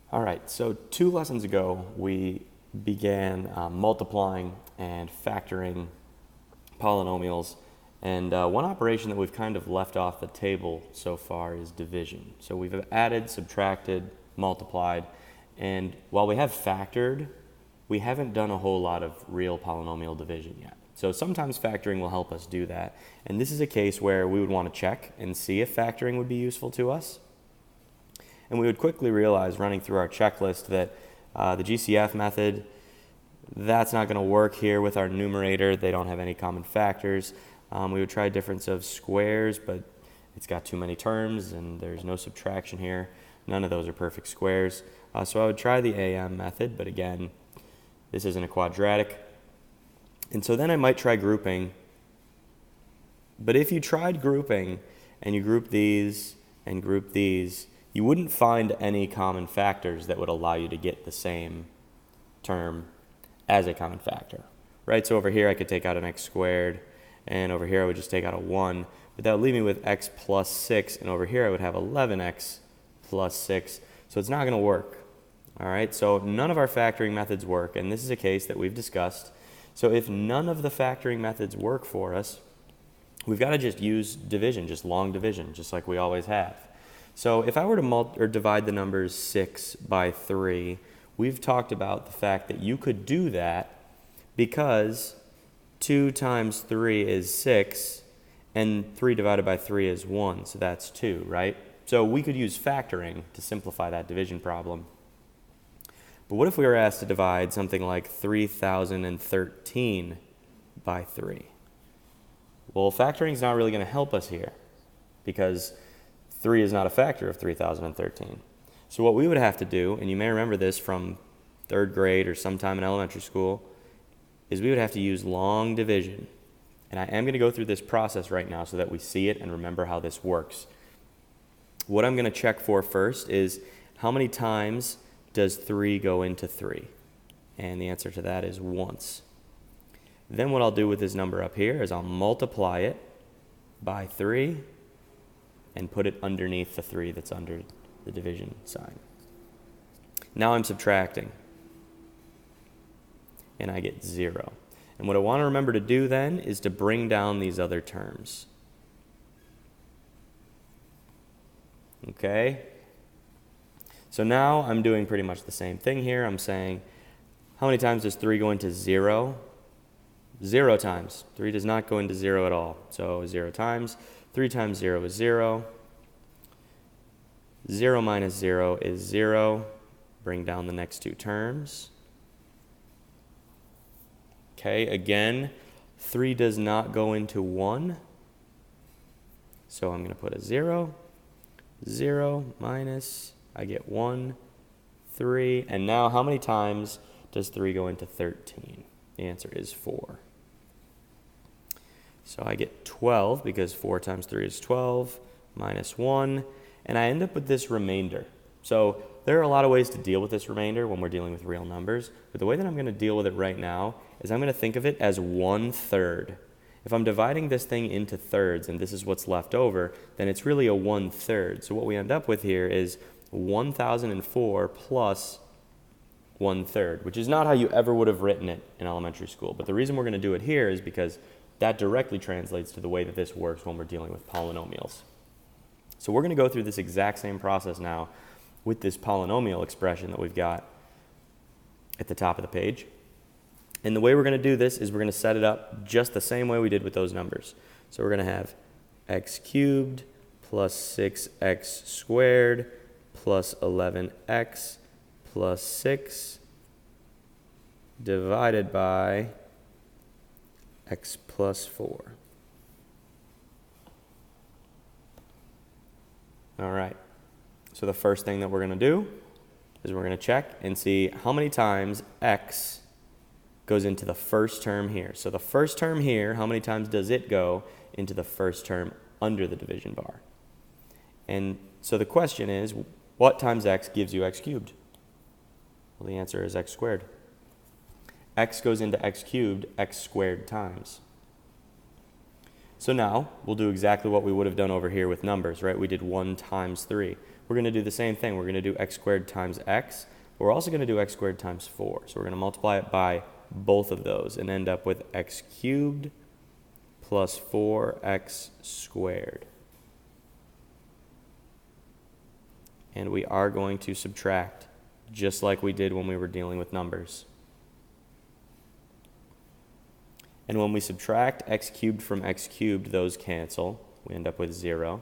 All right, so 2 lessons ago, we began multiplying and factoring polynomials. And one operation that we've kind of left off the table so far is division. So we've added, subtracted, multiplied, and while we have factored, we haven't done a whole lot of real polynomial division yet. So sometimes factoring will help us do that. And this is a case where we would want to check and see if factoring would be useful to us. And we would quickly realize, running through our checklist, that the GCF method, that's not going to work here with our numerator. They don't have any common factors. We would try difference of squares, but it's got too many terms, and there's no subtraction here. None of those are perfect squares. So I would try the AM method, but again, this isn't a quadratic. And so then I might try grouping. But if you tried grouping, and you group these and group these, you wouldn't find any common factors that would allow you to get the same term as a common factor, right? So over here I could take out an x squared, and over here I would just take out a 1, but that would leave me with x plus 6, and over here I would have 11x plus 6, so it's not going to work, all right? So none of our factoring methods work, and this is a case that we've discussed. So if none of the factoring methods work for us, we've got to just use division, just long division, just like we always have. So if I were to divide the numbers 6 by 3, we've talked about the fact that you could do that because 2 times 3 is 6, and 3 divided by 3 is 1, so that's 2, right? So we could use factoring to simplify that division problem. But what if we were asked to divide something like 3013 by 3? Well, factoring is not really going to help us here because 3 is not a factor of 3013. So what we would have to do, and you may remember this from 3rd grade or sometime in elementary school, is we would have to use long division. And I am going to go through this process right now so that we see it and remember how this works. What I'm going to check for first is how many times does 3 go into 3? And the answer to that is once. Then what I'll do with this number up here is I'll multiply it by 3 and put it underneath the 3 that's under the division sign. Now I'm subtracting, and I get 0. And what I want to remember to do then is to bring down these other terms. Okay? So now I'm doing pretty much the same thing here. I'm saying, how many times does 3 go into 0? 0 times. 3 does not go into 0 at all. So 0 times. 3 times 0 is 0. 0 minus 0 is 0. Bring down the next two terms. Okay, again, 3 does not go into 1. So I'm going to put a 0. 0 minus, I get 1, 3. And now how many times does 3 go into 13? The answer is 4. So I get 12 because 4 times 3 is 12 minus 1. And I end up with this remainder. So there are a lot of ways to deal with this remainder when we're dealing with real numbers. But the way that I'm going to deal with it right now is I'm going to think of it as 1/3. If I'm dividing this thing into thirds and this is what's left over, then it's really a 1/3. So what we end up with here is 1004 plus 1/3, which is not how you ever would have written it in elementary school. But the reason we're going to do it here is because that directly translates to the way that this works when we're dealing with polynomials. So we're going to go through this exact same process now with this polynomial expression that we've got at the top of the page. And the way we're going to do this is we're going to set it up just the same way we did with those numbers. So we're going to have x cubed plus 6x squared plus 11x plus 6 divided by x plus 4. All right, so the first thing that we're going to do is we're going to check and see how many times x goes into the first term here. So the first term here, how many times does it go into the first term under the division bar? And so the question is, what times x gives you x cubed? Well, the answer is x squared. X goes into x cubed x squared times. So now we'll do exactly what we would have done over here with numbers, right? We did 1 times 3. we're going to do the same thing. We're going to do x squared times x, but we're also going to do x squared times 4. So we're going to multiply it by both of those and end up with x cubed plus 4x squared. And we are going to subtract, just like we did when we were dealing with numbers. And when we subtract x cubed from x cubed, those cancel. We end up with 0.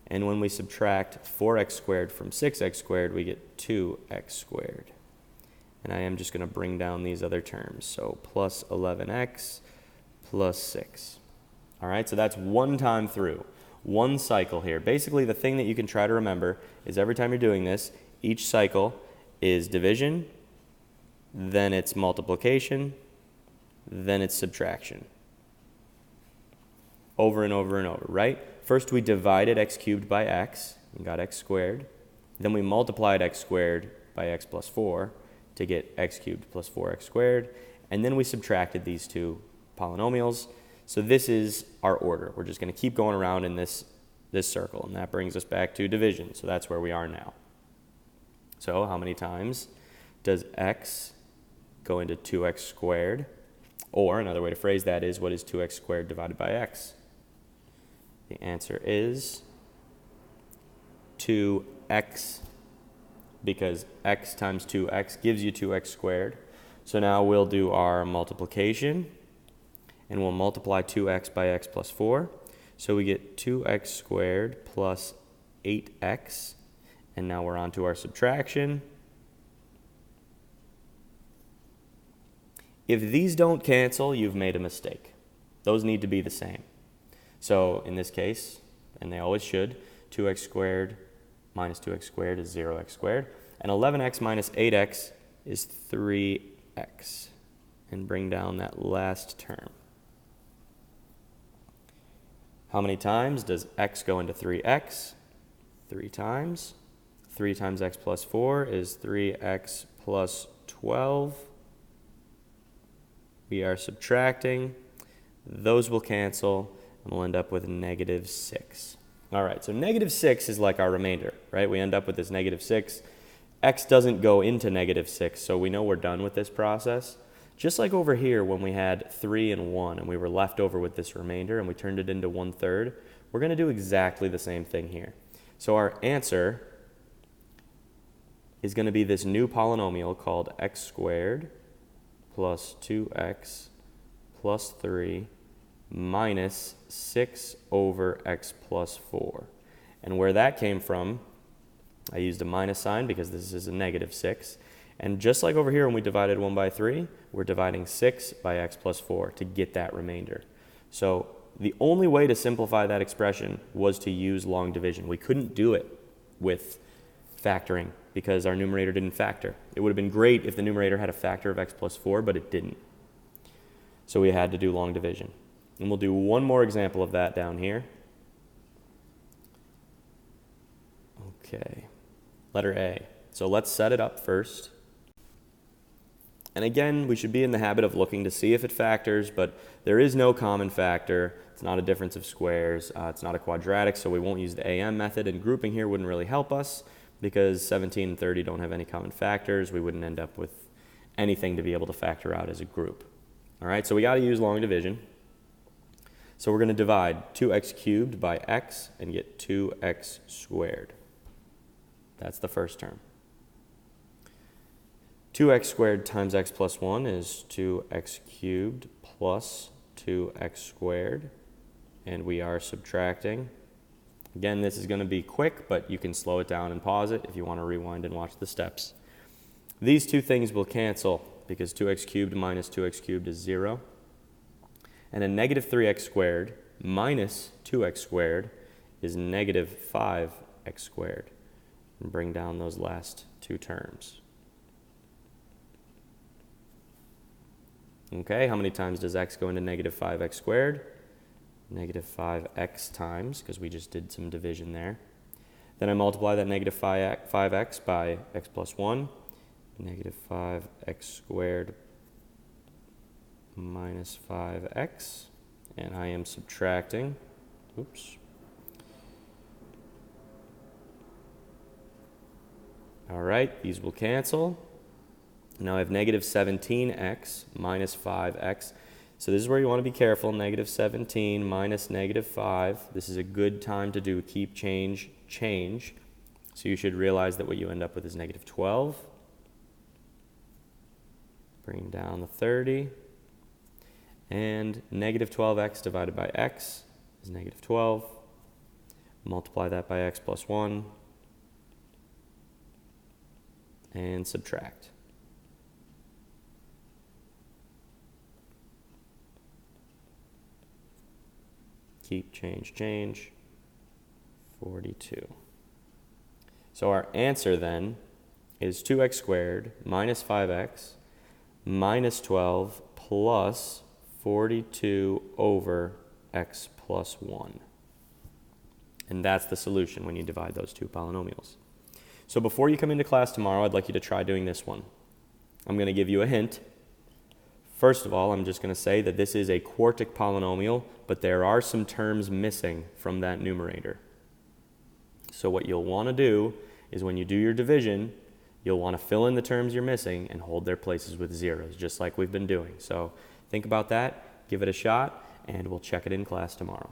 And when we subtract 4x squared from 6x squared, we get 2x squared. And I am just going to bring down these other terms. So plus 11x plus 6. All right, so that's one time through. One cycle here. Basically, the thing that you can try to remember is every time you're doing this, each cycle is division, then it's multiplication, then it's subtraction. Over and over and over, right? First we divided x cubed by x and got x squared. Then we multiplied x squared by x plus 4 to get x cubed plus 4x squared. And then we subtracted these two polynomials. So this is our order. We're just going to keep going around in this circle, and that brings us back to division. So that's where we are now. So how many times does x go into 2x squared? Or another way to phrase that is, what is 2x squared divided by x? The answer is 2x, because x times 2x gives you 2x squared. So now we'll do our multiplication, and we'll multiply 2x by x plus 4. So we get 2x squared plus 8x. And now we're on to our subtraction. If these don't cancel, you've made a mistake. Those need to be the same. So in this case, and they always should, 2x squared minus 2x squared is 0x squared. And 11x minus 8x is 3x. And bring down that last term. How many times does x go into 3x? 3 times. 3 times x plus 4 is 3x plus 12. We are subtracting. Those will cancel, and we'll end up with negative 6. All right, so negative 6 is like our remainder, right? We end up with this negative 6. X doesn't go into negative 6, so we know we're done with this process. Just like over here when we had 3 and 1 and we were left over with this remainder and we turned it into 1/3, we're going to do exactly the same thing here. So our answer is going to be this new polynomial called x squared plus 2x plus 3 minus 6 over x plus 4. And where that came from, I used a minus sign because this is a negative 6. And just like over here when we divided 1 by 3, we're dividing 6 by x plus 4 to get that remainder. So the only way to simplify that expression was to use long division. We couldn't do it with factoring because our numerator didn't factor. It would have been great if the numerator had a factor of x plus 4, but it didn't. So we had to do long division. And we'll do one more example of that down here. Okay, letter A. So let's set it up first. And again, we should be in the habit of looking to see if it factors, but there is no common factor. It's not a difference of squares. It's not a quadratic, so we won't use the AM method, and grouping here wouldn't really help us because 17 and 30 don't have any common factors. We wouldn't end up with anything to be able to factor out as a group. All right, so we got to use long division. So we're going to divide 2x cubed by x and get 2x squared. That's the first term. 2x squared times x plus 1 is 2x cubed plus 2x squared. And we are subtracting. Again, this is going to be quick, but you can slow it down and pause it if you want to rewind and watch the steps. These two things will cancel because 2x cubed minus 2x cubed is 0. And a negative 3x squared minus 2x squared is negative 5x squared. And bring down those last two terms. Okay, how many times does x go into negative 5x squared? Negative 5x times, because we just did some division there. Then I multiply that negative 5x by x plus 1. Negative 5x squared minus 5x. And I am subtracting. Oops. All right, these will cancel. Now I have negative 17x minus 5x. So this is where you want to be careful. Negative 17 minus negative 5. This is a good time to do keep, change, change. So you should realize that what you end up with is negative 12. Bring down the 30. And negative 12x divided by x is negative 12. Multiply that by x plus 1. And subtract. Keep, change, change. 42. So our answer then is 2x squared minus 5x minus 12 plus 42 over x plus 1. And that's the solution when you divide those two polynomials. So before you come into class tomorrow, I'd like you to try doing this one. I'm going to give you a hint. First of all, I'm just going to say that this is a quartic polynomial, but there are some terms missing from that numerator. So what you'll want to do is when you do your division, you'll want to fill in the terms you're missing and hold their places with zeros, just like we've been doing. So think about that, give it a shot, and we'll check it in class tomorrow.